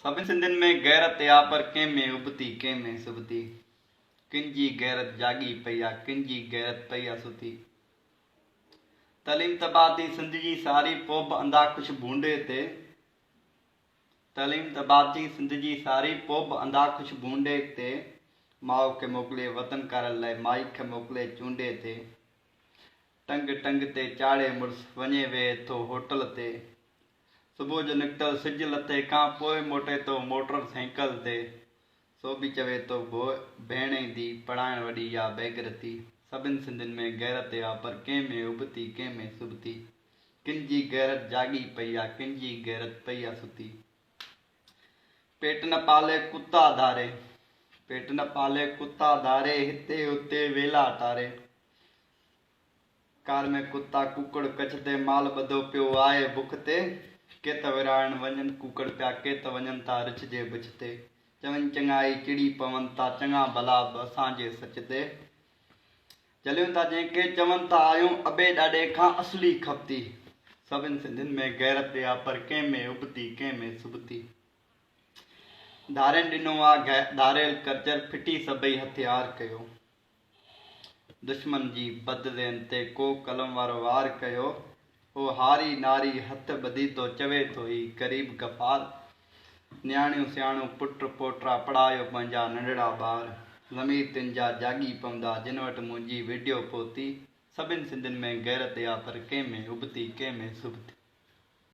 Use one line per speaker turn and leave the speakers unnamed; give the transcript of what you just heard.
सभिनि सिंधियुनि में गैरत आ पर कंहिं में उबती कंहिं में सुबती। किंजी गैरत जागी पई आ, किंजी गैरत पई आ सुती। तलीम तबाह थी सिंध जी सारी, पोइ बि अंधा कुछ भूंडे ते। तलीम तबाह थी सिंध जी सारी, पोइ बि अंधा कुछ भूंडे ते। माउ खे मोकिले वतन करण लाइ, माई खे मोकिले चूंडे ते। टंग टंग ते चाढ़े मुड़ुस वञे वेहे थो होटल ते। सुबुह जो निकितल सिज लथे खां पोइ मोटे थो मोटर साइकिल ते। सो बि चवे थो भेण ईंदी पढ़ाइण वॾी या बेगरती। सभिनि सिंधियुनि में गैरत आ पर कंहिं में उबती कंहिं में सुबती। किंजी गैरत जागी पई आ, किंजी गैरत पई आ सुती। पेट न पाले कुत्ता धारे, पेट न पाले कुत्ता धारे, हिते हुते वेला टारे। कार में कुत्ता कुकड़ कच्छ ते, माल ॿधो पियो आहे बुख ते। के त विराइण वञनि कुकड़ पिया, के त वञनि था रिछ जे बिछ ते। चवनि चङाई चिड़ी पवनि था, चङा भला बि असांजे सच ते। जलियूं था जंहिंखे चवनि था आहियूं अॿे ॾाॾे खां असली खपती। सभिनि सिंधियुनि में गैरत आ पर कंहिं में उबती कंहिं में सुबती। धारेनि ॾिनो आहे धारियल कर्जर, फिटी सभई हथियार कयो। दुश्मन जी बददेन ते को कलम वारो वार कयो। हो हारी नारी हथ ॿधी थो चवे थो ही ग़रीब गफ़ार। न्याणियूं सियाणियूं पुट पोटरा पढ़ायो पंहिंजा नंढड़ा ॿार। ज़मीर तिन जा जागी पवंदा जिन वटि मुंहिंजी वीडियो पहुती। सभिनि सिंधियुनि में गैरत आ पर कंहिं में उबती कंहिं में सुबती।